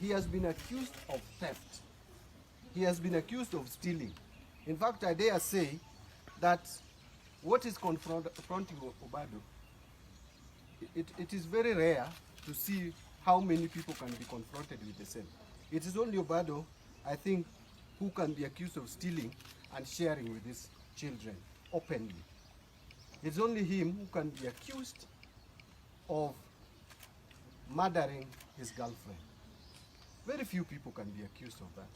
he has been accused of theft. He has been accused of stealing. In fact, I dare say that what is confronting Obado, it is very rare to see how many people can be confronted with the same. It is only Obado, I think, who can be accused of stealing and sharing with his children openly. It's only him who can be accused of murdering his girlfriend. Very few people can be accused of that.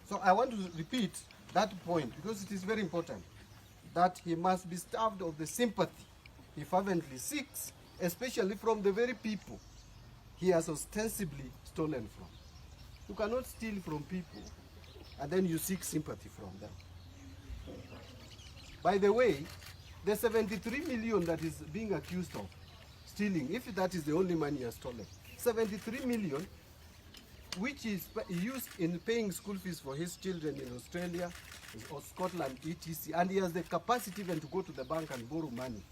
So I want to repeat that point because it is very important that he must be starved of the sympathy he fervently seeks, especially from the very people he has ostensibly stolen from. You cannot steal from people and then you seek sympathy from them. By the way, the 73 million that is being accused of stealing, if that is the only money he has stolen, 73 million, which is used in paying school fees for his children in Australia or Scotland, etc. And he has the capacity even to go to the bank and borrow money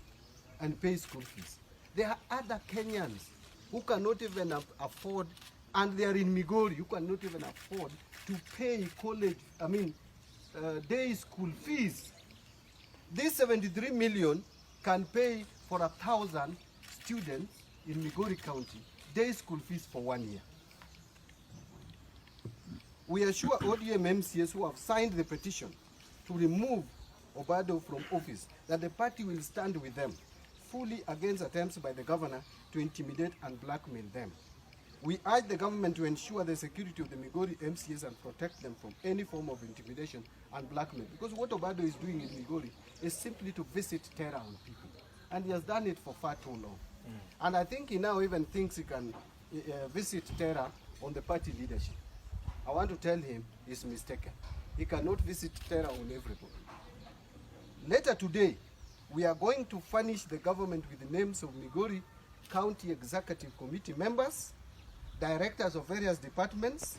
and pay school fees. There are other Kenyans who cannot even afford, and they are in Migori, who cannot even afford to pay college, day school fees. This 73 million can pay for 1,000 students in Migori County day school fees for 1 year. We assure ODM MCS who have signed the petition to remove Obado from office that the party will stand with them fully against attempts by the governor to intimidate and blackmail them. We urge the government to ensure the security of the Migori MCS and protect them from any form of intimidation and blackmail. Because what Obado is doing in Migori is simply to visit terror on people. And he has done it for far too long. And I think he now even thinks he can visit terror on the party leadership. I want to tell him he's mistaken. He cannot visit terror on everybody. Later today, we are going to furnish the government with the names of Migori County Executive Committee members, directors of various departments,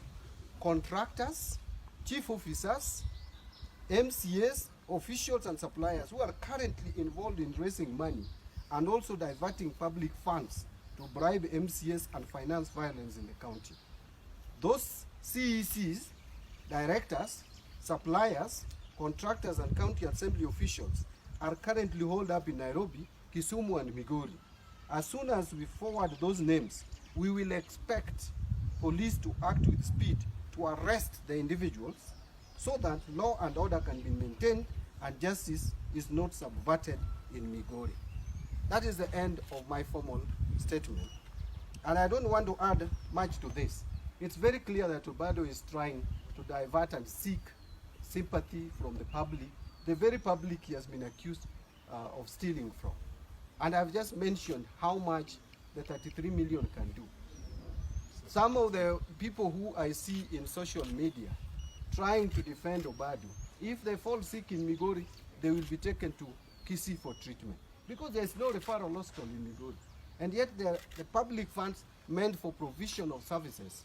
contractors, chief officers, MCAs, officials and suppliers who are currently involved in raising money and also diverting public funds to bribe MCAs and finance violence in the county. Those CECs, directors, suppliers, contractors and county assembly officials are currently holed up in Nairobi, Kisumu and Migori. As soon as we forward those names, we will expect police to act with speed to arrest the individuals so that law and order can be maintained and justice is not subverted in Migori. That is the end of my formal statement. And I don't want to add much to this. It's very clear that Obado is trying to divert and seek sympathy from the public, the very public he has been accused of stealing from. And I've just mentioned how much the 33 million can do. Some of the people who I see in social media trying to defend Obado, if they fall sick in Migori, they will be taken to Kisii for treatment. Because there's no referral hospital in Migori. And yet the public funds meant for provision of services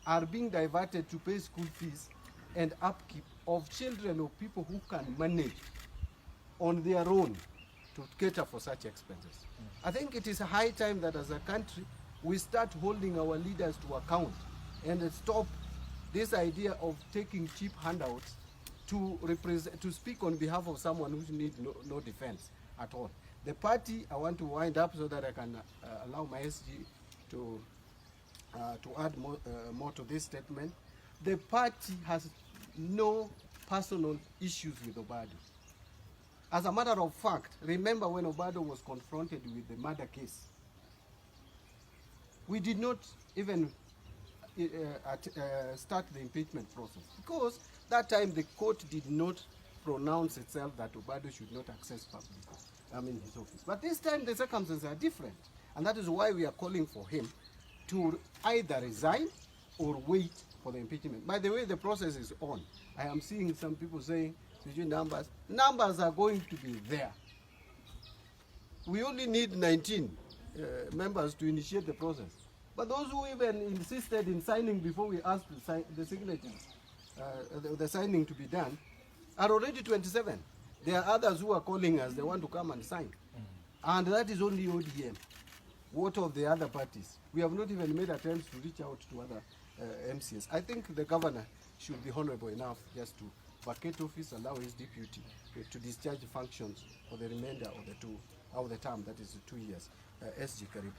are being diverted to pay school fees and upkeep of children or people who can manage on their own to cater for such expenses. I think it is high time that as a country we start holding our leaders to account and stop this idea of taking cheap handouts to speak on behalf of someone who needs no defense at all. The party, I want to wind up so that I can allow my SG to add more to this statement. The party has no personal issues with Obado. As a matter of fact, remember when Obado was confronted with the murder case, we did not even start the impeachment process because that time the court did not pronounce itself that Obado should not access his office. But this time the circumstances are different, and that is why we are calling for him to either resign or wait for the impeachment. By the way, the process is on. I am seeing some people saying numbers are going to be there. We only need 19 members to initiate the process. But those who even insisted in signing before we asked the signatures, the signing to be done, are already 27. There are others who are calling us, they want to come and sign. And that is only ODM. What of the other parties? We have not even made attempts to reach out to other MCS. I think the governor should be honorable enough just to vacate office, allow his deputy to discharge functions for the remainder of the term, that is 2 years. SG Karibu.